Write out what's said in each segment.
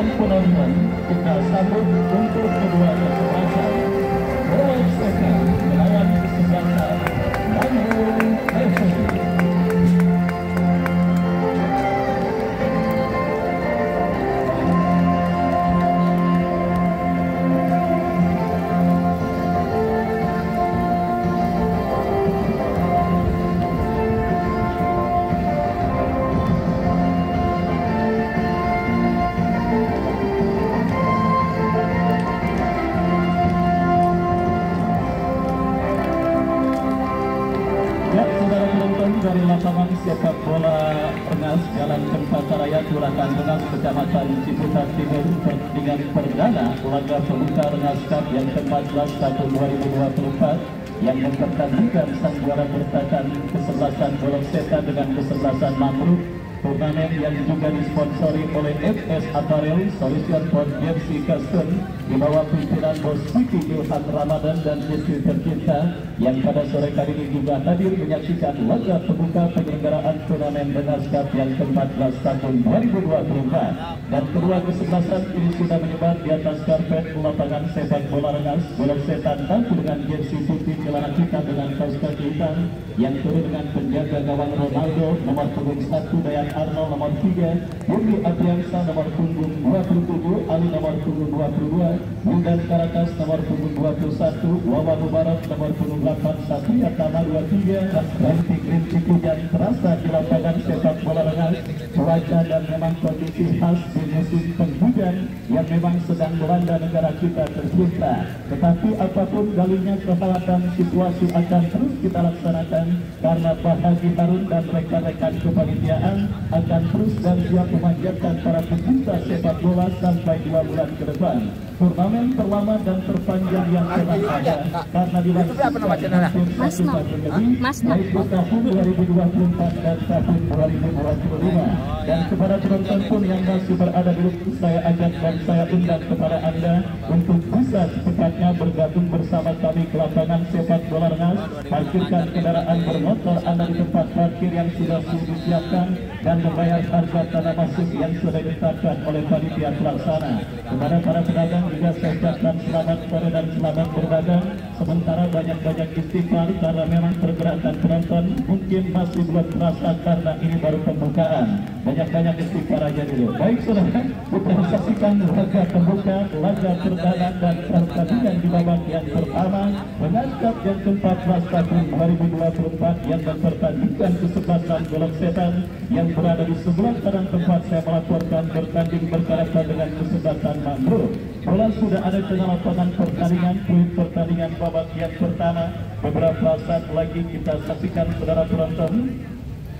jutaan penonton kita sambut untuk kedua kesempatan bola estafet melawan kesebelasan Bandung FC. Dari lapangan sepak bola Rengas Jalan Cempaka Raya Kelurahan Rengas Kecamatan Ciputat Timur, pertandingan perdana laga pembuka Rengas Cup yang ke-14 tahun 2024 yang mempertandingkan sang juara bertahan kesebelasan Bola Setan dengan kesebelasan Mangrove. Turnamen yang juga disponsori oleh FS Apparel Solution for Jersey Custom di bawah pimpinan Bos Siti Ilham Ramadan dan istri tercinta yang pada sore kali ini juga hadir menyaksikan laga pembuka penyelenggaraan turnamen Rengas Cup yang ke-14 tahun 2024. Dan kedua kesebelasan ini sudah menyebar di atas karpet lapangan sepak bola Rengas. Bola Setan tampil dengan jersey putih celana hitam dengan kaos kaki hitam yang turun dengan penjaga gawang Ronaldo nomor punggung 1, Dayan Arnold nomor 3, Budi Apriansa nomor punggung 27, Ali nomor punggung 22, Bundan Karakas nomor punggung 21, Wawan Mubarak nomor punggung 8, Satria Tama 23. Rintik-rintik hujan terasa di lapangan sepak bola Rengas. Cuaca dan memang kondisi khas di musim penghujan yang memang sedang melanda negara kita tercinta. Tetapi apapun galinya kekhawatiran situasi akan terus kita laksanakan karena Pak Haji Harun dan rekan-rekan kepanitiaan akan terus dan siap memanjatkan para pecinta sepak bola sampai 2 bulan ke depan. Turnamen terlama dan terpanjang yang pernah ada karena dilaksanakan baik di tahun 2024 dan tahun 2025. Dan kepada penonton pun yang masih berada di rumah, saya ajak dan saya undang kepada Anda untuk bisa secepatnya bergabung bersama kami ke lapangan sepak bola Rengas. Parkirkan kendaraan bermotor Anda di tempat parkir yang sudah disiapkan dan membayar harga tanah masuk yang sudah ditetapkan oleh panitia pelaksana. Kepada para pedagang juga saya ucapkan selamat sore dan selamat berdagang. Sementara banyak-banyak istighfar karena memang pergerakan penonton mungkin masih belum terasa karena ini baru pembukaan. Banyak-banyak istighfar aja dulu. Baik saudara, kita saksikan laga pembuka, laga perdana dan pertandingan di babak yang pertama Rengas Cup yang ke-14 tahun 2024 yang mempertandingkan kesebelasan Bola Setan yang berada di sebelah kanan tempat saya melaporkan bertanding berkarakter dengan kesebelasan Mangrove. Bola sudah ada di lapangan pertandingan, poin pertandingan babak yang pertama. Beberapa saat lagi kita saksikan saudara penonton.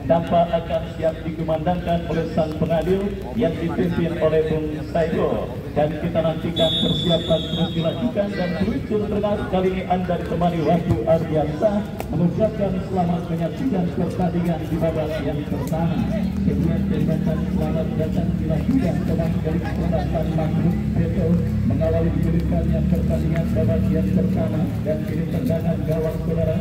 Dampak akan siap dikumandangkan oleh sang pengadil yang dipimpin oleh Bung Saigo. Dan kita nantikan persiapan terus dilakukan dan berunsur Rengas kali ini Anda ditemani Wahyu Ardiansa mengucapkan selamat menyaksikan pertandingan di babak yang pertama. Kemudian tembakan selamat datang dilakukan teman dari kesebelasan Mangrove Beto mengawali diberikannya pertandingan babak yang pertama dan ini tendangan gawang saudara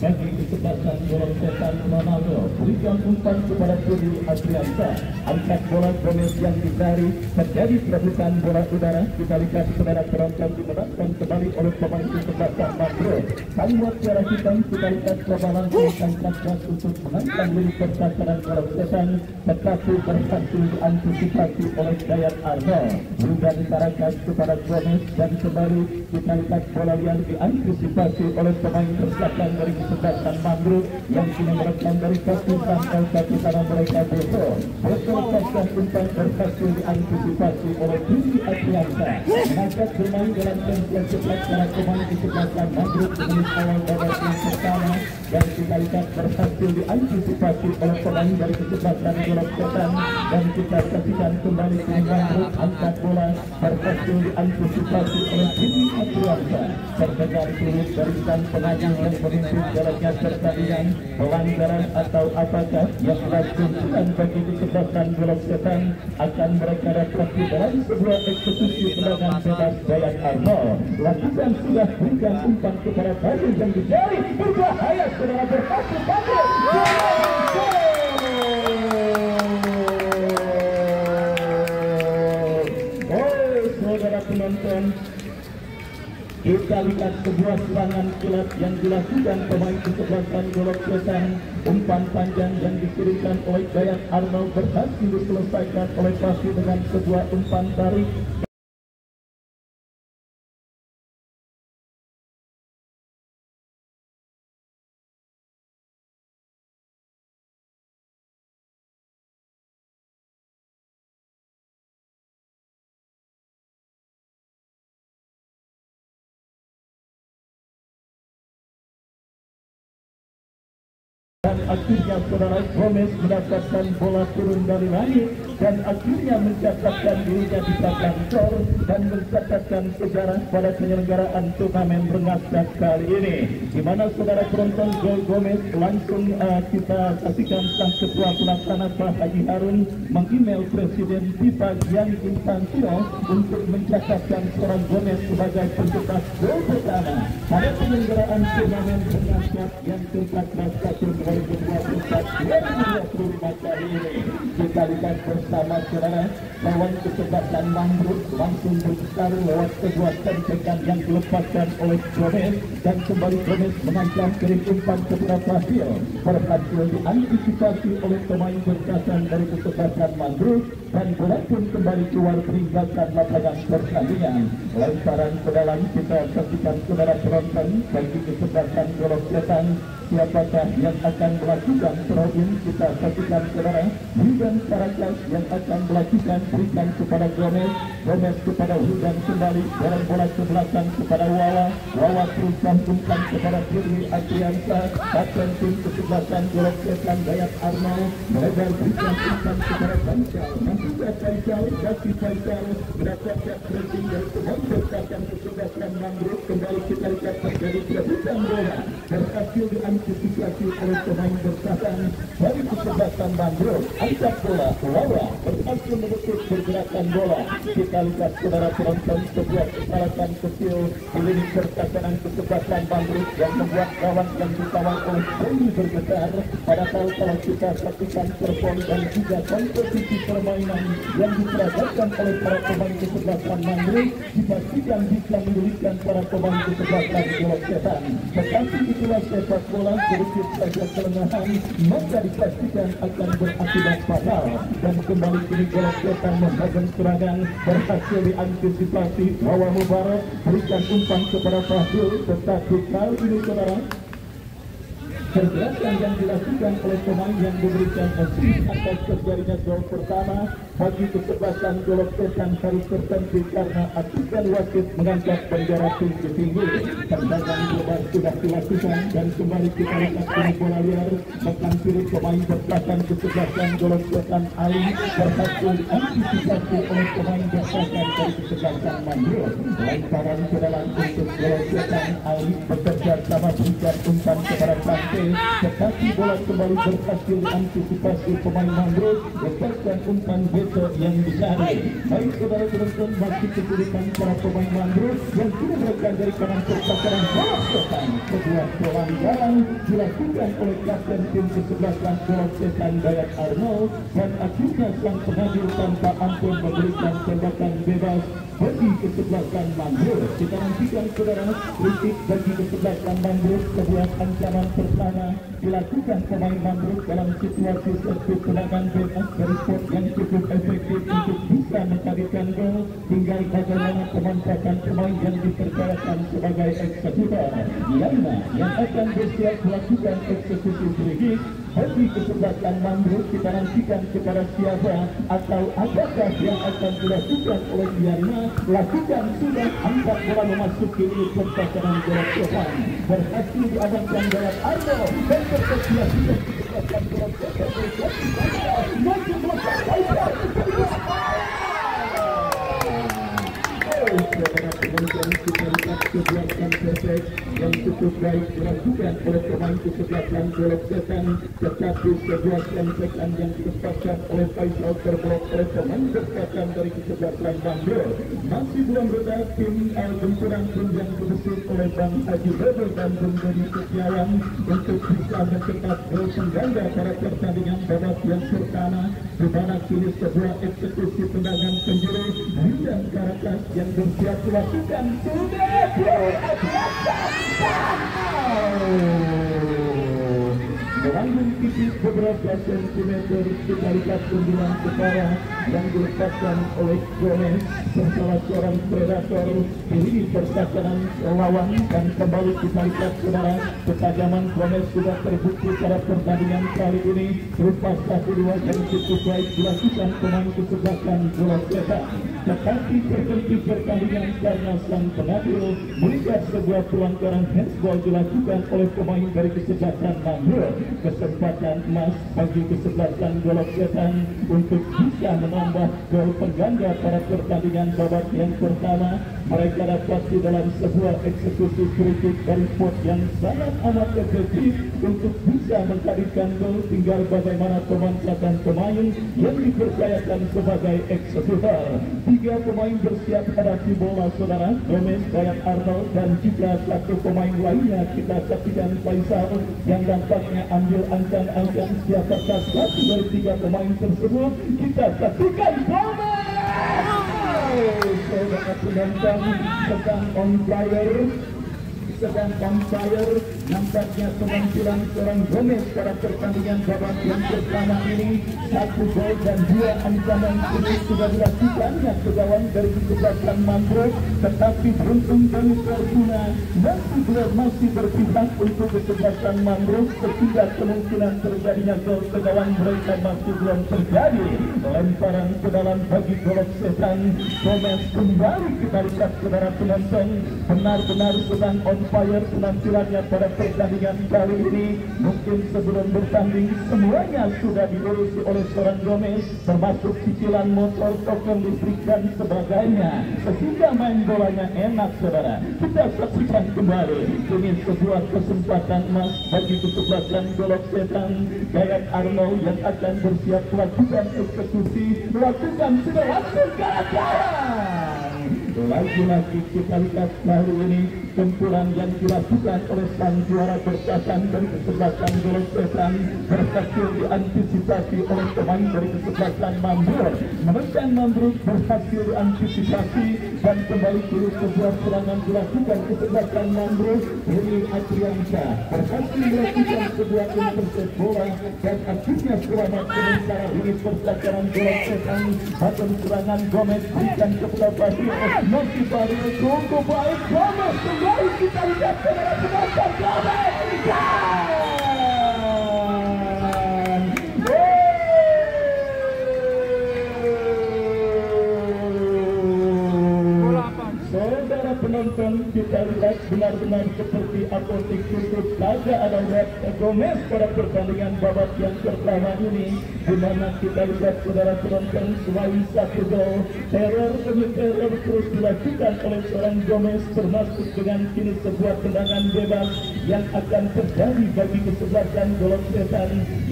bagi kesebelasan Bola Setan Ronaldo. Berikan umpan kepada Budi Apriansa. Angkat bola Gomez yang dicari. Terjadi perebutan bola udara. Kita lihat saudara penonton dimenangkan kembali oleh pemain kesebelasan Mangrove. Kalimat secara hitam kita lihat kebalan angkat gas untuk menangkan milik pertahanan Bola Setan. Tetapi berhasil diantisipasi oleh Dayan Arnold. Bundan Karakas kepada Gomez dan kembali kita lihat bola yang diantisipasi oleh pemain pertahanan dari kesebelasan Mangrove yang kini merekam dari kaki sampai kaki tangan mereka Beto. Beto pasang umpan berhasil diantisipasi oleh Budi Apriansa. Maka bermain dalam tempo yang cepat para pemain kesebelasan Mangrove menit awal babak yang pertama dan kita lihat berhasil diantisipasi oleh pemain dari kesebelasan Bola Setan dan kita saksikan kembali ke Mangrove angkat bola berhasil diantisipasi oleh Budi Apriansa. Terdengar klinik dari sang pengadil yang memimpin jalannya pertandingan. Pelanggaran atau apakah yang dilakukan bagi kesebelasan Bola Setan akan mereka dapati dalam sebuah eksekusi tendangan bebas Dayan Arnold. Lakukan sudah berikan umpan kepada Bayu yang dicari berbahaya saudara berhasil Bayu. Kita lihat sebuah serangan kilat yang dilakukan pemain kesebelasan Golok Setan. Umpan panjang yang dikirimkan oleh Dayat Arnold berhasil diselesaikan oleh Pasi dengan sebuah umpan tarik. Dan akhirnya saudara Gomez mendapatkan bola turun dari langit dan akhirnya mencatatkan dirinya di papan skor dan mencatatkan sejarah pada penyelenggaraan turnamen rengas kali ini, di mana saudara penonton Gomez langsung kita saksikan sang ketua pelaksana Pak Haji Harun meng-email Presiden FIFA Gianni Infantino untuk mencatatkan seorang Gomez sebagai pencetak gol pertama pada penyelenggaraan turnamen rengas yang ke-14 tahun 2024 kali ini. Kita lihat bersama saudara lawan kesebelasan Mangrove langsung bertarung lewat sebuah tentekan yang dilepaskan oleh Gomez dan kembali Gomez mengancam kirim umpan kepada Fasil, berhasil diantisipasi oleh pemain berkasan dari kesebelasan Mangrove dan bola pun kembali keluar meninggalkan lapangan pertandingan. Lemparan ke dalam kita saksikan saudara penonton bagi kesebelasan Golok Setan. Siapakah yang akan melakukan throw-in? Kita saksikan saudara Hudan Parakas yang akan melakukan, berikan kepada Gomez, Gomez kepada Hudan kembali, dorong bola ke belakang kepada Wawa terus umpan kepada Firly Adriansa, kapten tim kesebelasan Golok Setan Dayat Arnold, melebar berikan umpan kepada Faisal, nanti Faisal, kaki Faisal mendapatkan pressing dari pemain berkasan kesebelasan Mangrove. Kembali kita lihat terjadi perebutan bola, berhasil diantisipasi oleh pemain berkasan dari kesebelasan Mangrove. Angkat bola, Wawa berhasil menutup pergerakan bola. Kita lihat saudara penonton sebuah kesalahan kecil di lini pertahanan kesebelasan Mangrove yang membuat kawan yang dikawal oleh Boni bergetar. Padahal kalau kita saksikan perform dan juga kompetisi permainan yang diperagakan oleh para pemain kesebelasan Mangrove, dipastikan bisa menyulitkan para pemain kesebelasan Golok Setan. Tetapi itulah sepak bola, sedikit saja kelengahan maka dipastikan akan berakibat fatal. Dan kembali kini Golok Setan membangun serangan, berhasil diantisipasi. Wawa Mubarak berikan umpan kepada Fahil, tetapi kali ini saudara pergerakan yang dilakukan oleh pemain yang memberikan assist atas terjadinya gol pertama bagi kesebelasan Golok Setan harus terhenti karena aturan wasit mengangkat bendera tinggi-tinggi. Tendangan lebar sudah dilakukan dan kembali kita lihat kini bola liar mekan kiri pemain berkasan kesebelasan Golok Setan Ali berhasil diantisipasi oleh pemain berkasan dari kesebelasan Mangrove. Lemparan ke dalam untuk Golok Setan Ali bekerja sama berikan umpan kepada Sante, tetapi bola kembali berhasil diantisipasi pemain Mangrove, lepaskan umpan Geto yang dicari. Baik saudara penonton, masih kesulitan para pemain Mangrove yang sudah melakukan dari kanan pertahanan Golok Setan. Sebuah pelanggaran dilakukan oleh kapten tim kesebelasan Golok Setan Dayat Arnold dan akhirnya sang pengadil tanpa ampun memberikan tembakan bebas bagi kesebelasan Mangrove. Kita nantikan saudara kritik bagi kesebelasan Mangrove. Sebuah ancaman pertama dilakukan pemain Mangrove dalam situasi satu tendangan bebas dari spot yang cukup efektif untuk bisa mencatatkan gol. Tinggal bagaimana pemanfaatan pemain yang diperkirakan sebagai eksekutor. Yana yang akan bersiap melakukan eksekusi free bagi kesebelasan Mangrove. Kita nantikan kepada siapa atau apakah yang akan dilakukan oleh Yana. Lakukan sudah, angkat bola memasuki lini pertahanan Golok Setan, berhasil diamankan Dayat Arnold dan bersedia sudah kesebelasan Golok Setan yang cukup baik dilakukan oleh pemain kesebelasan Golok Setan, tetapi sebuah tembakan yang dilepaskan oleh Faisal terblok oleh pemain berkasan dari kesebelasan Mangrove. Masih belum reda tim gempuran tim yang diusung oleh Bang Haji Bebel dan Bung Dodi Setiawan untuk bisa mencetak gol pengganda pada pertandingan babak yang pertama, di mana kini sebuah eksekusi tendangan penjuru Hujan Karakas yang bersiap dilakukan sudah melambung tipis beberapa sentimeter. Kita lihat tendangan kepala yang dilepaskan oleh Gomez, salah seorang predator diri pertahanan lawan. Dan kembali kita lihat saudara, ketajaman Gomez sudah terbukti pada pertandingan kali ini. Lepas 1-2 yang cukup baik dilakukan pemain kesebelasan Goloketa, tetapi terhenti pertandingan karena sang pengadil melihat sebuah pelanggaran handsball dilakukan oleh pemain dari kesebelasan Mangrove. Kesempatan emas bagi kesebelasan Goloketa untuk bisa menambah gol pengganda pada pertandingan babak yang pertama. Mereka dapat di dalam sebuah eksekusi kritik dari spot yang sangat amat efektif untuk bisa menghadirkan gol. Tinggal bagaimana pemanfaatan pemain yang dipercayakan sebagai eksekutor. 3 pemain bersiap hadapi bola saudara, Gomez, Bayat Arnold, dan juga satu pemain lainnya. Kita saksikan Faisal yang dampaknya ambil ancang-ancang siapakah satu dari 3 pemain tersebut. Kita saksikan Gomez. Saudara penonton sedang on fire, nampaknya penampilan seorang Gomez pada pertandingan babak yang pertama ini. 1 gol dan 2 ancaman ini sudah dilakukan yang kegawang dari kesebelasan Mangrove, tetapi beruntung dari Fortuna masih berpihak untuk kesebelasan Mangrove sehingga kemungkinan terjadinya gol kegawang mereka masih belum terjadi. Lemparan ke dalam bagi Goloketa. Gomez kembali kita lihat saudara penonton, benar-benar sedang on fire penampilannya pada pertandingan kali ini. Mungkin sebelum bertanding semuanya sudah diurusi oleh seorang Gomez, termasuk cicilan motor, token listrik dan sebagainya, sehingga main bolanya enak saudara. Kita saksikan kembali, ini sebuah kesempatan emas bagi kesebelasan Goloketa. Bayat Arnold yang akan bersiap melakukan eksekusi, melakukan sudah langsung ke atas. Lagi-lagi kita lihat kali ini kumpulan yang dilakukan oleh sang juara bertahan dari kesebelasan Goloketa berhasil diantisipasi oleh pemain dari kesebelasan Mangrove. Menekan Mangrove berhasil diantisipasi dan kembali dulu sebuah serangan dilakukan kesebelasan Mangrove. Heri Adriansyah berhasil melakukan sebuah intercept bola dan akhirnya selamat sementara ini pertahanan Goloketa. Atau serangan Gomez berikan kepada Basil, masih Basil cukup baik. Gomez kembali kita lihat saudara penonton, Gomez saudara penonton, kita lihat benar-benar seperti apotek tutup saja ada lihat Gomez pada pertandingan babak yang pertama ini, di mana kita lihat saudara penonton selain 1 gol, teror demi teror terus dilakukan oleh seorang Gomez, termasuk dengan kini sebuah tendangan bebas yang akan terjadi bagi kesebelasan Goloketa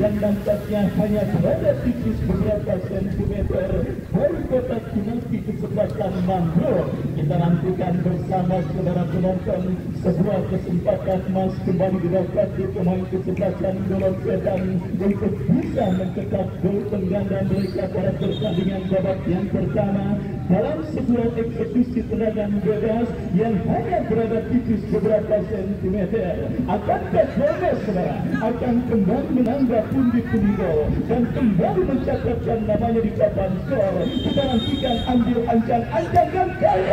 yang nampaknya hanya berada tipis beberapa sentimeter dari kotak penalti kesebelasan Mangrove. Kita nantikan bersama saudara penonton sebuah kesempatan emas kembali didapati pemain kesebelasan Goloketa untuk bisa mencetak gol pengganda mereka pada pertandingan babak yang pertama dalam sebuah eksekusi tendangan bebas yang hanya berada tipis beberapa sentimeter. Akankah Gomez saudara akan kembali menambah pundi-pundi gol dan kembali mencatatkan namanya di papan skor? Kita nantikan ambil ancang-ancang dan kali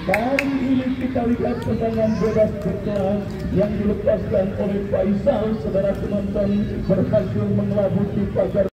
kali ini kita lihat tendangan bebas berkelas yang dilepaskan oleh Faisal. Saudara penonton berhasil mengelabuti pagar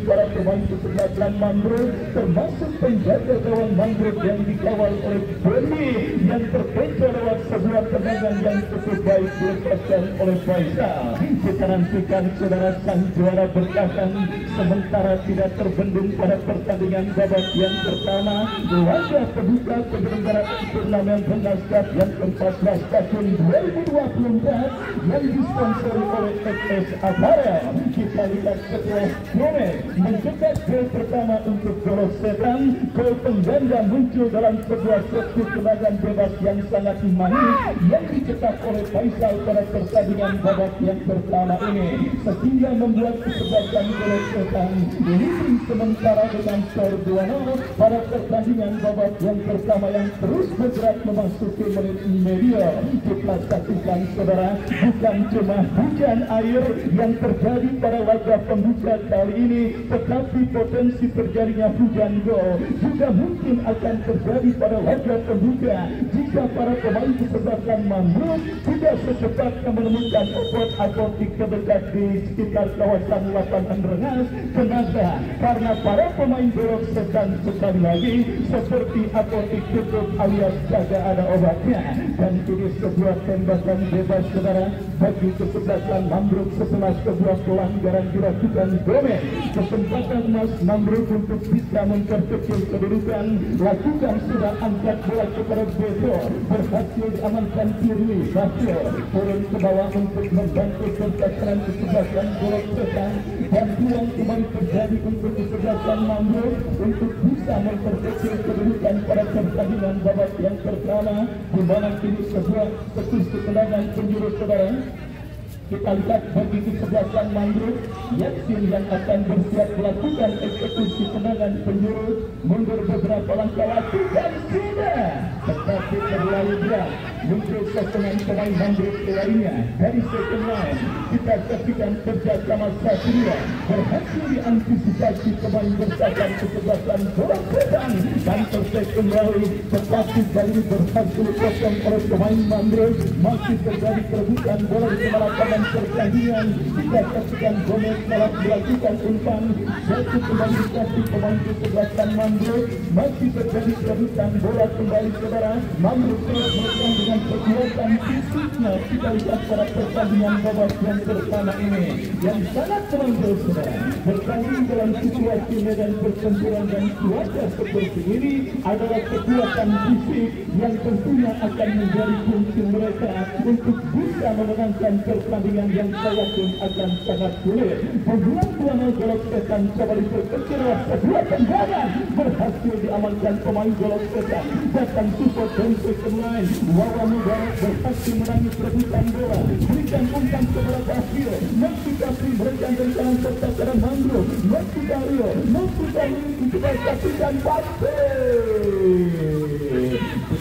para pemain kesebelasan Mangrove, termasuk penjaga gawang Mangrove yang dikawal oleh Beni yang terpencil lewat sebuah tendangan yang cukup baik dilepaskan oleh Faisal. Kita nantikan saudara sang juara bertahan sementara tidak terbendung pada pertandingan babak yang pertama laga pembuka penyelenggaraan turnamen Rengas Cup yang ke-14 tahun 2024 yang disponsori oleh FS Apparel. kita lihat setelah Gomez mencetak gol pertama untuk Golok Setan. Gol pengganda muncul dalam sebuah sesi tendangan bebas yang sangat manis yang dicetak oleh Faisal pada pertandingan babak yang pertama ini, sehingga membuat kesebelasan Golok Setan leading sementara dengan skor 2-0 pada pertandingan babak yang pertama yang terus bergerak memasuki menit media. Kita saksikan saudara, bukan cuma hujan air yang terjadi pada laga pembuka kali ini, tetapi potensi terjadinya hujan gol juga mungkin akan terjadi pada laga pembuka jika para pemain kesebelasan Mambruk tidak secepatnya menemukan spot apotik terdekat di sekitar kawasan lapangan rengas. Kenapa? Karena para pemain Golok Setan sekali lagi seperti apotik tutup alias kagak ada obatnya, dan ini sebuah tembakan bebas saudara bagi kesebelasan Mambruk setelah sebuah pelanggaran dilakukan Gomez. Kesempatan emas Mambruk untuk bisa memperkecil kedudukan, lakukan sudah angkat bola kepada Beto, berhasil diamankan kiri, Basir turun ke bawah untuk membantu pertahanan kesebelasan Golok Setan, dan peluang kembali terjadi untuk kesebelasan Mambruk untuk bisa memperkecil kedudukan pada pertandingan babak yang pertama, di mana kini sebuah sekutu tendangan penjuru saudara. Kita lihat bagi kesebelasan Mambruk, Yaksin yang akan bersiap melakukan eksekusi tendangan penjuru, mundur beberapa langkah lakukan sudah, tetapi terlalu berat muncul serangan pemain Mambruk lainnya dari second line. Kita saksikan kerja sama Satria berhasil diantisipasi pemain bersahabat kesebelasan Golok Setan dan tercek kembali, tetapi kali ini berhasil kosong oleh pemain Mambruk. Masih terjadi perebutan bola di tengah lapangan pertandingan. Kita saksikan Gomez malah dilakukan umpan, satu kembali dikasih pemain kesebelasan Mambruk. Masih terjadi perebutan bola kembali saudara. Mambruk terus merekam dengan kekuatan fisiknya. Kita lihat pada pertandingan babak yang pertama ini yang sangat menonjol saudara. Bertanding dalam situasi medan pertempuran dan cuaca seperti ini adalah kekuatan fisik yang tentunya akan menjadi kunci mereka untuk bisa memenangkan pertandingan yang saya yakin akan sangat sulit. Pembunuhan 2-0 Golok Setan kembali terkecil sebuah tendangan berhasil diamankan pemain Golok Setan. Datang support dari second line, Wawa Mubarak berhasil menangis rebutan bola, berikan umpan kepada Basir, mengikuti berikan dari kanan serta kanan Mambruk, mengikuti Rio, kita saksikan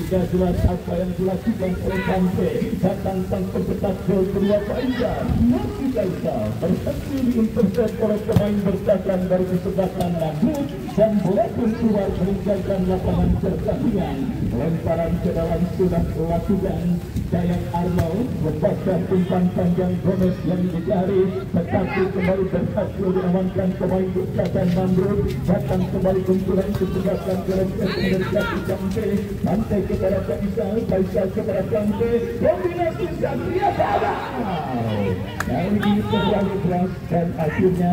tidak jelas apa yang dilakukan oleh Bante. Datang sang pencetak gol kedua Faisal, Murti Faisal berhasil diintercept oleh pemain bertahan dari kesebelasan Mambruk, dan bola pun keluar meninggalkan lapangan pertandingan. Lemparan ke dalam sudah dilakukan Dayang Arnold, lepaskan umpan panjang Gomez yang dicari, tetapi kembali berhasil diamankan pemain bertahan Mambruk. Datang kembali kumpulan kesebelasan Golok Setan dari kaki Bante, Bante kepada Faisal, Faisal kepada Bante, kombinasi Satria Baba. Kali ini terlalu keras dan akhirnya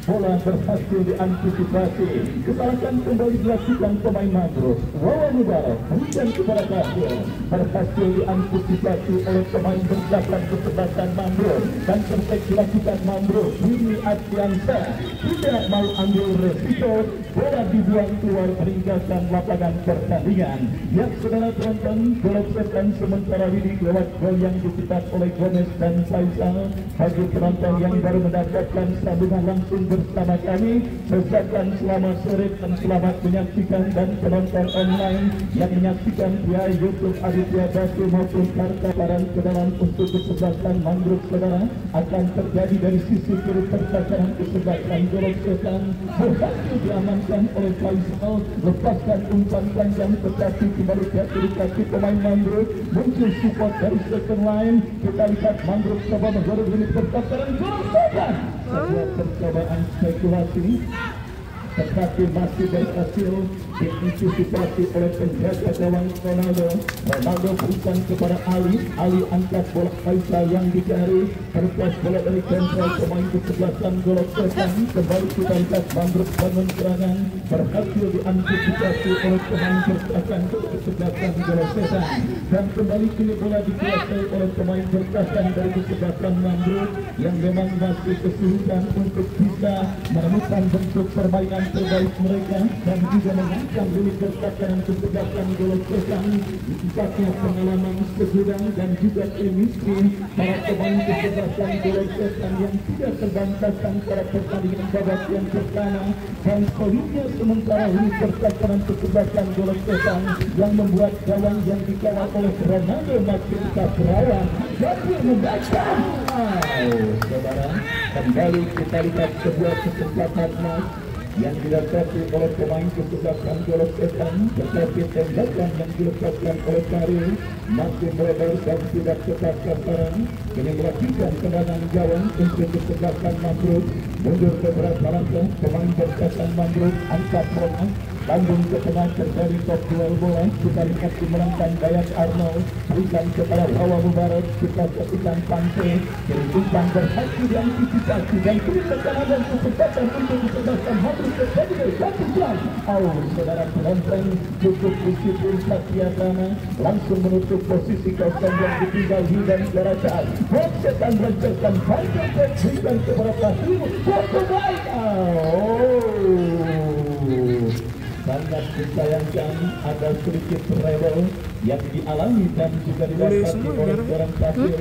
bola berhasil diantisipasi. Kesalahan kembali dilakukan pemain Mambruk. Wawa Mubarak berikan kepada Basir, berhasil diantisipasi oleh pemain bersahabat kesebelasan Mambruk, dan tercek dilakukan Mambruk. Ini Adriansa tidak mau ambil resiko, bola dibuang keluar meninggalkan lapangan pertandingan. Ya saudara penonton, Golok Setan sementara ini lewat gol yang dicetak oleh Gomez dan Faisal. Bagi penonton yang baru mendapatkan sambungan langsung bersama kami, ucapkan selamat sore dan selamat menyaksikan, dan penonton online yang menyaksikan via YouTube Aditya Batu maupun Karta Barang ke dalam untuk kesebelasan Mambruk saudara akan terjadi dari sisi kiri pertahanan kesebelasan Golok Setan. Berhasil diamankan oleh Faisal, lepaskan umpan panjang tetapi kembali jatuh di kaki pemain Mambruk. Muncul support dari second line. Kita lihat Mambruk coba menggoreng ini pertahanan Golok Setan. Sebuah percobaan spekulasi, tetapi masih berhasil diantisipasi oleh penjaga gawang Ronaldo. Ronaldo berikan kepada Ali angkat bola Faisal yang dicari, terlepas bola dari sentral pemain kesebelasan Golok Setan. Kembali kita lihat Bandruk bangun serangan, berhasil diantisipasi oleh pemain bertahan kesebelasan Golok Setan, dan kembali kini bola dikuasai oleh pemain bertahan dari kesebelasan Bandruk yang memang masih kesulitan untuk bisa menemukan bentuk permainan terbaik mereka dan juga mengancam diri bertahan kesebelasan Golok Setan. Sifatnya pengalaman segudang dan juga chemistry para pemain kesebelasan Golok Setan yang tidak terbantahkan pada pertandingan babak yang pertama, dan solidnya sementara ini pertahanan kesebelasan Golok Setan yang membuat gawang yang dikawal oleh Ronaldo makin Sabrawan jadi membaca. Saudara, kembali kita lihat sebuah kesempatan emas yang didapati oleh pemain kesebelasan Golok Setan, tetapi tembakan yang dilepaskan oleh Karim masih melebar dan tidak tepat sasaran. Ini melakukan tendangan gawang untuk kesebelasan Mandruk. Mundur beberapa langkah, pemain bertahan Mandruk angkat bola, Bandung ke tengah terjadi top duel bola. Kita lihat dimenangkan Dayat Arnold, berikan kepada Rawa Mubarak, kita kepikan Pante, umpan berhasil diantisipasi dan beri tekanan dan kecepatan untuk kesebelasan Mandruk terjadi dari satu jam. Saudara penonton cukup disiplin Satyatama langsung menutup posisi kosong yang ditinggal Hidan Garataan. Golok Setan melancarkan panjang dan berikan kepada Tahir. Baik. Sangat disayangkan ada sedikit rewel yang dialami dan juga didapati oleh seorang Tahir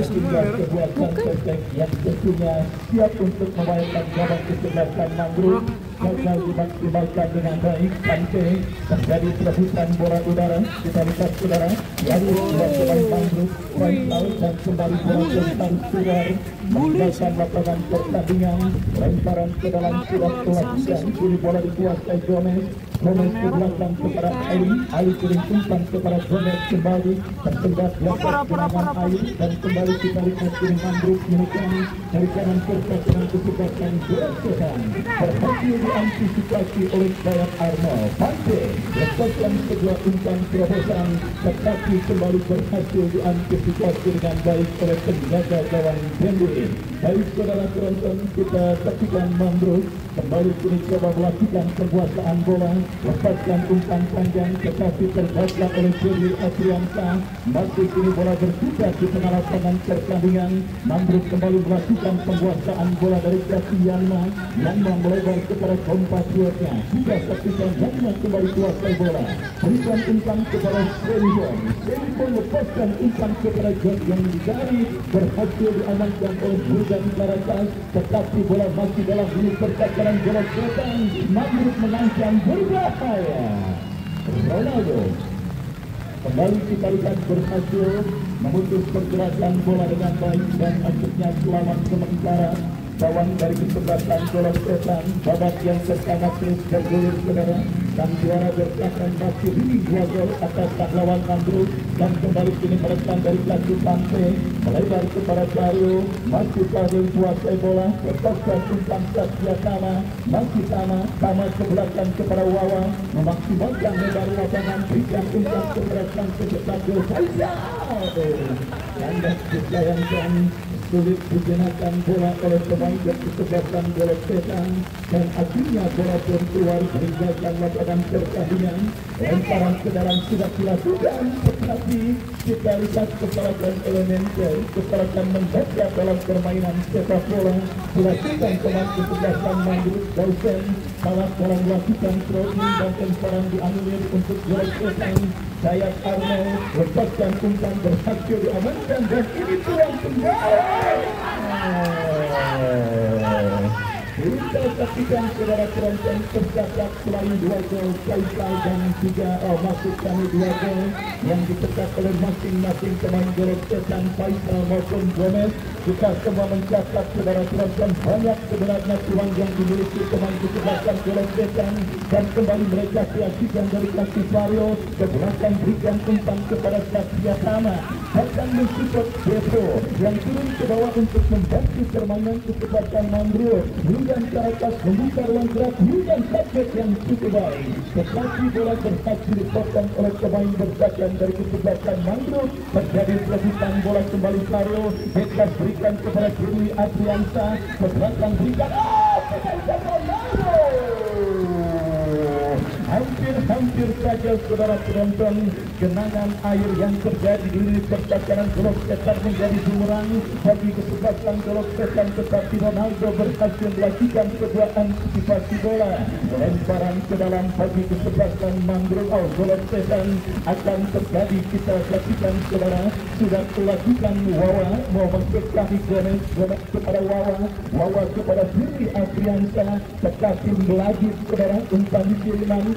sehingga sebuah santai yang tentunya siap untuk membayarkan gawang kesebelasan Mandruk gagal dimaksimalkan dengan baik. Sampai terjadi perebutan bola udara. Kita lihat saudara, lalu dua pemain Mandruk Faisal dan kembali bola tentang keluar meninggalkan lapangan pertandingan. Lemparan ke dalam surat pelatihan, kini bola dikuasai Gomez ke belakang kepada Ali kirim umpan kepada Gomez, kembali tersendat di atas genangan air dan kembali kita lihat kini Mandruk menekan dari kanan pertahanan kesebelasan Golok Setan berhasil diantisipasi oleh Dayat Arnold. Pante lepaskan kedua umpan terobosan tetapi kembali berhasil diantisipasi dengan baik oleh penjaga gawang Benduin. Baik saudara penonton, kita saksikan Mandruk kembali kini coba melakukan penguasaan bola, lepaskan umpan panjang tetapi terbaca oleh Jerry Apriansa. Masih kini bola berputar di tengah lapangan pertandingan. Mandruk kembali melakukan penguasaan bola dari kaki Yanma melebar kepada kompatriotnya. Kita saksikan Yanma kembali kuasai bola, berikan umpan kepada Selivon lepaskan umpan kepada John yang dicari, berhasil diamankan oleh Burgan Karatas tetapi bola masih dalam unit pertahanan Golok Setan. Mandruk mengancam berbahaya. Ronaldo kembali kita lihat berhasil memutus pergerakan bola dengan baik dan akhirnya selamat sementara. Gawang dari kesebelasan Golok Setan babak yang pertama terus bergulir saudara, dan juara bertahan masih ini 2 gol atas pahlawan Mandruk. Dan kembali kini merekam dari kaki Pante melebar kepada Dario, masih Fadil kuasai bola, lepaskan umpan Satyatama masih sama ke belakang kepada Wawa, memaksimalkan lebar lapangan, berikan umpan kepada sang peserta gol Faisal. Kandas disayangkan sulit digunakan bola oleh pemain kesebelasan Golok Setan dan akhirnya bola pun keluar meninggalkan lapangan pertandingan. Lemparan ke dalam sudah dilakukan tetapi kita lihat kesalahan elemental, kesalahan membaca dalam permainan sepak bola dilakukan pemain kesebelasan Mandruk. Dausen salah dalam melakukan throwing dan lemparan dianulir untuk Golok Setan. Dayat Arnold lepaskan umpan berhasil diamankan dan ini tuang kembali. Kita saksikan saudara penonton tercatat selain 2 gol Faisal dan 3 maksud kami 2 gol yang dicetak oleh masing-masing pemain Golok Setan Faisal maupun Gomez. Kita semua mencatat saudara penonton banyak sebenarnya peluang yang dimiliki pemain kesebelasan Golok Setan dan kembali mereka kreasikan dari kaki Vario ke belakang, berikan umpan kepada Satyatama bahkan mensupport Depo yang turun ke bawah untuk membantu permainan kesebelasan Mandruk hingga melakukan tarakas membuka ruang gerak dan target yang cukup baik. Tetapi bola berhasil dipotong oleh pemain berdagang dari kesebelasan Mangrove. Terjadi pelebutan bola kembali Karyo. Bebas berikan kepada Dewi Adriansa. Ke belakang berikan. Hampir saja saudara penonton, genangan air yang terjadi di pertandingan Golok Setan menjadi bumerang bagi kesebelasan Golok Setan, tetapi Ronaldo berhasil melakukan sebuah antisipasi bola. Lemparan ke dalam bagi kesebelasan Mangrove Golok Setan akan terjadi. Kita saksikan saudara, sudah melakukan Wawa mau mengkekali Gomez kepada Wawa kepada Dewi Adriansa, tetapi lagi saudara umpan di kiriman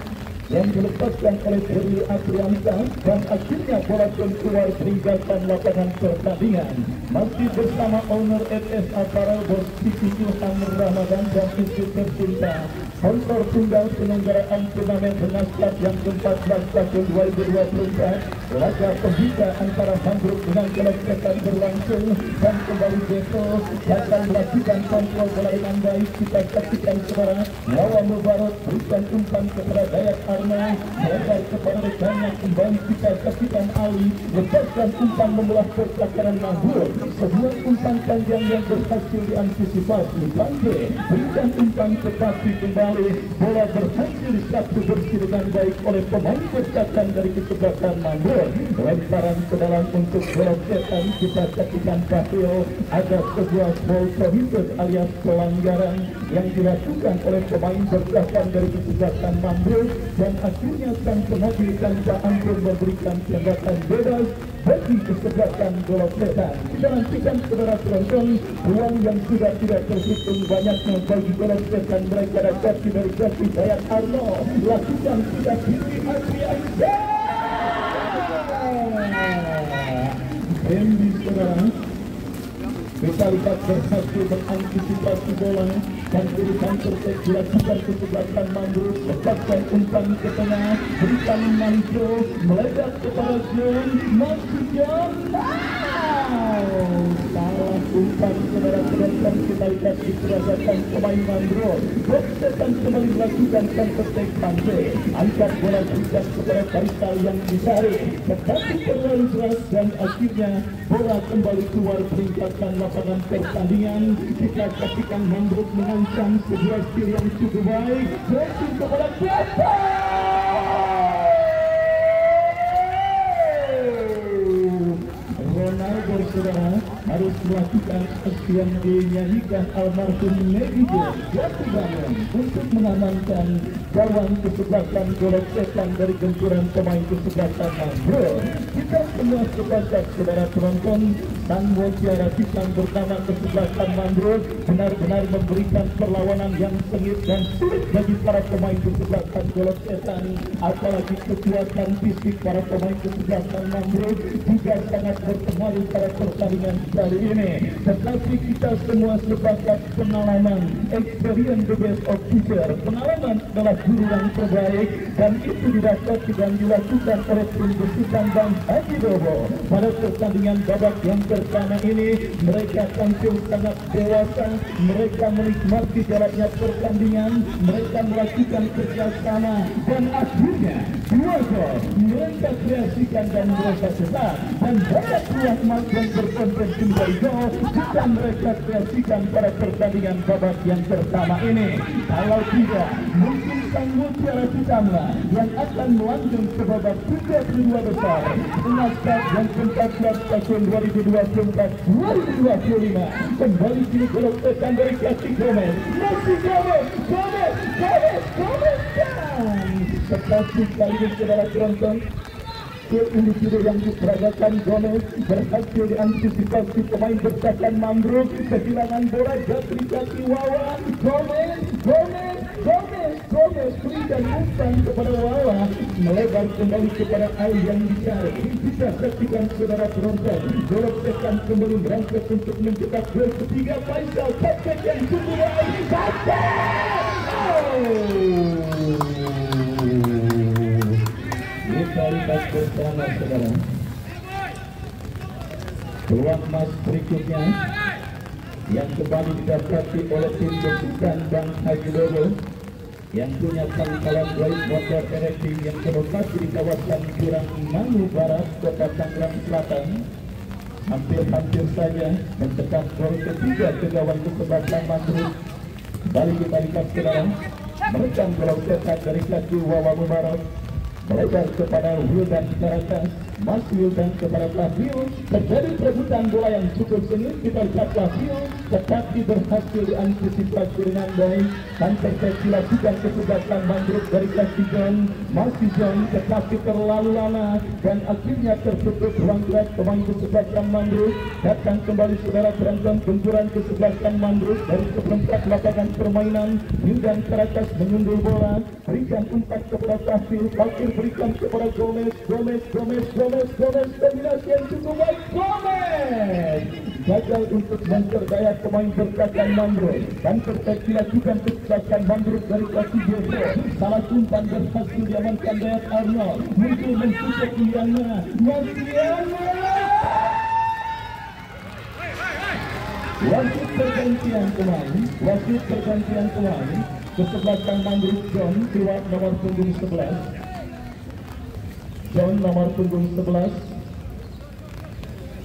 yang dilepaskan oleh Dewi Adriansa dan akhirnya bola keluar meninggalkan lapangan pertandingan. Masih bersama owner FS Apparel Bos Siti Ilham Ramadan dan istri tercinta, sponsor tunggal penyelenggaraan turnamen Renastat yang ke-14 tahun 2024. Laga pembuka antara Mangrove dengan Golok Setan berlangsung dan kembali besok akan melakukan kontrol bola dengan baik. Kita saksikan saudara, Wawa Mubarak berikan umpan kepada Dayak Arna, lebar kepada rekannya, kembali kita saksikan Ali lepaskan umpan membelah kotak kanan Mangrove. Sebuah umpan panjang yang berhasil diantisipasi. Bangke berikan umpan tetapi kembali bola berhasil satu bersih dengan baik oleh pemain berdagang dari kesebelasan Mangrove. Lemparan ke dalam untuk Golok Setan. Kita saksikan Bahio ada sebuah ball prohibited alias pelanggaran yang dilakukan oleh pemain berdagang dari kesebelasan Mangrove, dan akhirnya sang penagih tanpa ampun memberikan tembakan bebas bagi kesebelasan Golok Setan. Kita nantikan saudara penonton, ruang yang sudah tidak terhitung banyaknya bagi Golok Setan. Mereka dapat dari Jati Dayak Arno lakukan sudah Dewi Adriansa. Randy saudara, kita lihat berhasil mengantisipasi bola dan berikan tertek dilakukan kesebelasan Mangrove. Lepaskan umpan ke tengah, berikan Manso meledak kepada John, masuk John. Salah umpan saudara penonton. Kita lihat dikerjakan pemain Mangrove. Golok Setan kembali melakukan tertek pantai, angkat bola berikan kepada Faisal yang ditarik, tetapi terlalu keras dan akhirnya bola kembali keluar meninggalkan lapangan pertandingan. Kita saksikan Mangrove mengancam sebuah skill yang cukup baik. Pressing kepada Peta. Ronaldo saudara harus melakukan aksi yang dinyanyikan almarhum Megijo jatuh bangun untuk mengamankan gawang kesebelasan Golok Setan dari gempuran pemain kesebelasan Mangrove. Kita semua sepakat saudara penonton, sang Mutiara Pisang bersama kesebelasan Mangrove benar-benar memberikan perlawanan yang sengit dan sulit bagi para pemain kesebelasan Golok Setan. Apalagi kekuatan fisik para pemain kesebelasan Mangrove juga sangat berpengaruh pada pertandingan kali ini. Tetapi kita semua sepakat pengalaman, experience the best of teacher. Pengalaman adalah guru yang terbaik, dan itu didapat dan dilakukan oleh tim besutan Bang Haji Bobo. Pada pertandingan babak yang pertama ini, mereka tampil sangat dewasa, mereka menikmati jalannya pertandingan, mereka melakukan kerjasama, dan akhirnya 2 gol mereka kreasikan dan mereka cetak, dan banyak ruang emas yang berkontribusi dari gol jika mereka kreasikan pada pertandingan babak yang pertama ini. Kalau tidak, mungkin sang Mutiara Pisanglah yang akan melanjut ke babak 32 besar Renastat yang ke-14 tahun 2024-2025. Kembali kini Golok Setan dari Kasih Gomez, masih Gomez tetapi kali ini saudara penonton, individu yang diperagakan Gomez berhasil diantisipasi pemain berdagang Mangrove. Kehilangan bola jati Wawa. Gomez berikan umpan kepada Wawa, melebar kembali kepada Ali yang dicari. Kita saksikan saudara penonton, Golok Setan kembali berangkat untuk mencetak gol ketiga. Faisal Paket yang cukup baik. Kita lihat bersama saudara peluang emas berikutnya. yang kembali didapati oleh tim besukan Bang Haji Dodo yang punya pangkalan White Water Erecting yang berlokasi di kawasan Jurang Mangu Barat, Kota Tangerang Selatan. Hampir saja mencegah gol ketiga ke gawang kesebelasan Mandrut. Kembali kita lihat saudara, merekam gol setan dari kaki Wawa Mubarak melebar kepada Wildan Karakas. Mas Wildan kepada Flavio, terjadi perebutan bola yang cukup sengit. Kita lihat Flavio tetapi berhasil diantisipasi dengan baik dan terjadi dilakukan kesebelasan Mandrut dari kaki John. Masih John tetapi terlalu lama dan akhirnya tertutup ruang gerak pemain kesebelasan Mandrut. Datang kembali saudara penonton, benturan kesebelasan Mandrut dari seperempat lapangan permainan. Wildan Karakas menyundul bola, berikan umpan kepada Flavio, Fakir berikan kepada Gomez, kombinasi yang cukup baik. Gomez gagal untuk memperdaya pemain bertahan Mandrut dan terjadi dilakukan kesebelasan Mandrut dari kaki Jeffro. Salah umpan berhasil diamankan Dayat Arnold, muncul mencucuk Liana. Wasit pergantian pemain kesebelasan Mandrut. John keluar nomor punggung 11. John nomor punggung 11.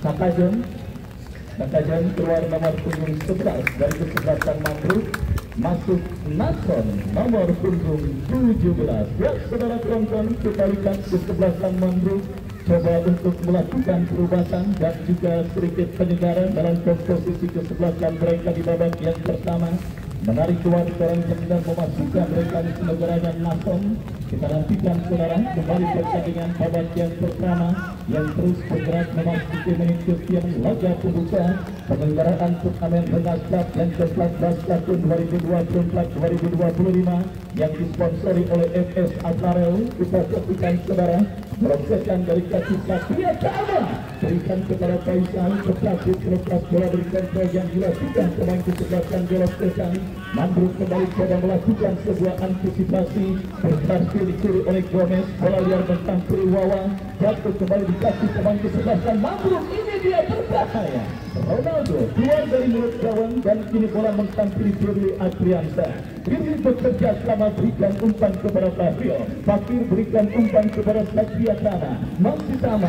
Kata John keluar nomor punggung 11 dari kesebelasan Mandrut. Masuk Natron nomor punggung 17. Ya saudara penonton, kita lihat kesebelasan Mandrut coba untuk melakukan perubahan dan juga sedikit penyegaran dalam komposisi kesebelasan mereka di babak yang pertama. Menarik keluar seorang pemain memasukkan mekanisme gerakan Nason. Kita nantikan saudara kembali pertandingan babak yang pertama yang terus bergerak memasuki menit kesekian laga pembuka penyelenggaraan turnamen Rengas Cup yang ke-14 tahun 2024-2025 yang disponsori oleh FS Apparel. Kita saksikan saudara merobohkan dari kaki Satria Tama, berikan kepada Faisal, tetapi terlepas bola dari kontrol yang dilakukan pemain kesebelasan Golok Setan. Mandrut kembali coba melakukan sebuah antisipasi, berhasil dicuri oleh Gomez, bola liar menghampiri Wawa, jatuh kembali dikasih pemain kesebelasan Mandrut. Ini dia berbahaya. Ronaldo keluar dari mulut gawang dan kini bola menghampiri Firly Adriansa. Firly bekerja sama, berikan umpan kepada Flavio, Fakir berikan umpan kepada Satria Tama. Masih sama,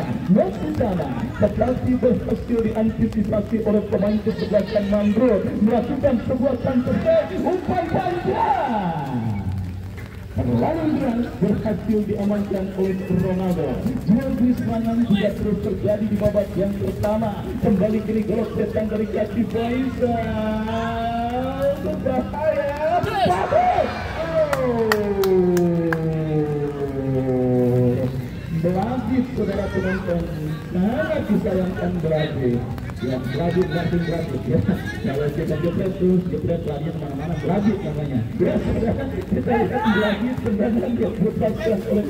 tetapi berhasil diantisipasi oleh pemain kesebelasan Mandrut, melakukan sebuah counter, umpan panjang terlalu keras, berhasil diamankan oleh Ronaldo. Jual beli serangan juga terus terjadi di babak yang pertama. Kembali kini Golok Setan dari kaki Faisal, berbahaya, bagus. Belagit saudara penonton, sangat disayangkan Belagit. Ya, Belagit ya. Kalau kita jepret lari kemana-mana, Belagit namanya. Ya, saudara, kita lihat Belagit tendangan dia berpasang oleh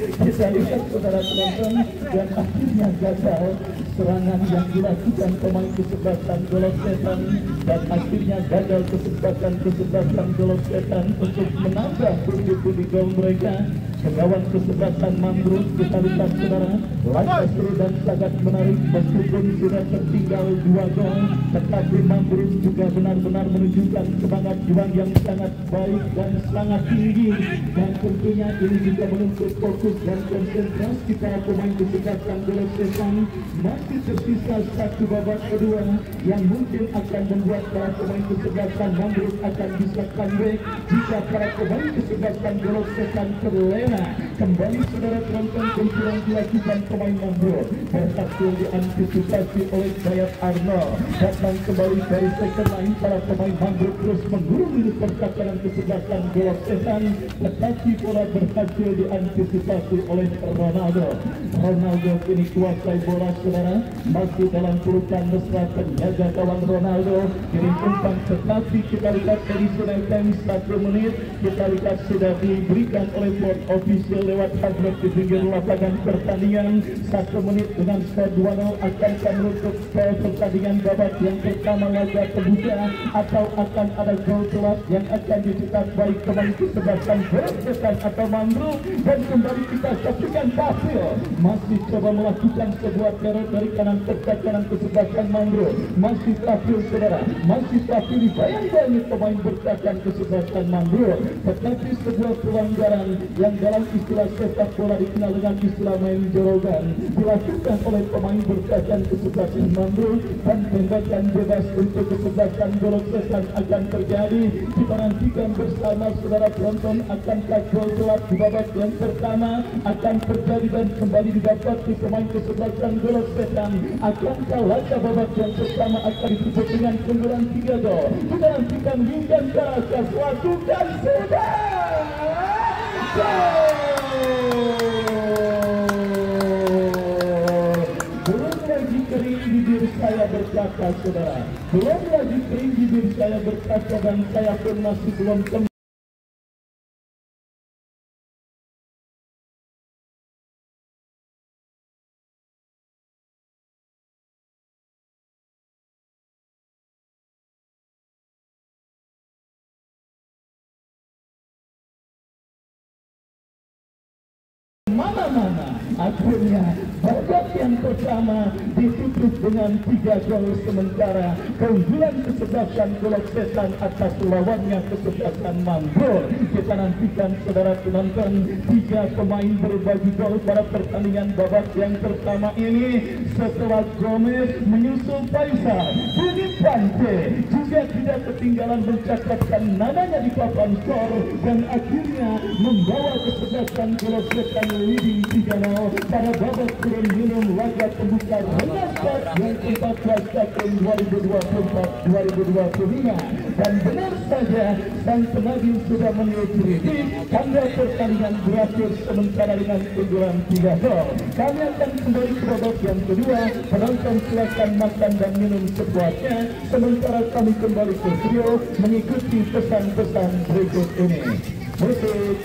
kita lihat saudara penonton dan akhirnya gagal serangan yang dilakukan pemain kesebelasan Golok Setan dan akhirnya gagal kesebelasan Golok Setan untuk menambah pundi-pundi gol mereka. Kegawang kesebelasan Mandrut. Kita lihat saudara, laga seru dan sangat menarik meskipun sudah tertinggal 2 gol, tetapi Mandrut juga benar-benar menunjukkan semangat juang yang sangat baik dan sangat tinggi, dan tentunya ini juga menuntut fokus dan konsentrasi para pemain kesebelasan Golok Setan. Masih tersisa satu babak kedua yang mungkin akan membuat para pemain kesebelasan Mandrut akan bisa comeback jika para pemain kesebelasan Golok Setan terlena. Kembali saudara penonton, benturan dilakukan pemain Mandrut berhasil diantisipasi oleh Dayat Arnold. Datang kembali dari second line, para pemain Mandrut terus menggurungi pertahanan kesebelasan Golok Setan, tetapi bola berhasil diantisipasi oleh Ronaldo. Ronaldo kini kuasai bola saudara, masih dalam pelukan mesra penjaga gawang Ronaldo, kirim umpan, tetapi kita lihat additional time 1 menit, kita lihat sudah diberikan oleh board official lewat Hazret di pinggir lapangan pertandingan. 1 menit dengan skor 2-0 akan menutup pertandingan babak yang pertama laga pembuka, atau akan ada gol telat yang akan dicetak baik pemain kesebelasan Berkesan atau Mandru. Dan kembali kita saksikan Tafil masih coba melakukan sebuah teror dari kanan ke kanan kesebelasan Mandru. Masih Tafil saudara, masih Tafil dibayang-bayangi pemain bertahan kesebelasan Mandru, tetapi sebuah pelanggaran yang dalam istilah sepak bola dikenal dengan istilah main jorogan dilakukan oleh pemain bertahan kesebelasan Mandru, dan tembakan bebas untuk kesebelasan Berkesan akan terjadi. Kita nantikan bersama saudara penonton, akankah gol telat di babak yang pertama akan terjadi dan kembali didapat di pemain kesebelasan Berkesan. Akankah laga babak yang pertama akan ditutup dengan keunggulan 3 gol? Kita nantikan hingga Caracas lakukan sudah. Belum lagi kering bibir saya berkata saudara, belum lagi kering bibir saya berkata, dan saya pun masih belum mana-mana. Akhirnya babak yang pertama ditutup dengan 3 gol, sementara keunggulan kesebelasan Berkesan atas lawannya kesebelasan Mandro. Kita nantikan saudara penonton, 3 pemain berbagi gol pada pertandingan babak yang pertama ini. Setelah Gomez menyusul Faisal, Budi Pante juga tidak ketinggalan mencatatkan namanya di papan skor, dan akhirnya membawa kesebelasan Berkesan leading 3-0 pada babak turun minum laga pembuka Renastat yang 14 tahun 2024-2025. Dan benar saja sang penagih sudah menyetujui tanda pertandingan berakhir sementara dengan keunggulan 3 gol. Kami akan kembali ke babak yang kedua. Penonton silakan makan dan minum sepuasnya, sementara kami kembali ke studio mengikuti pesan-pesan berikut ini. Musik.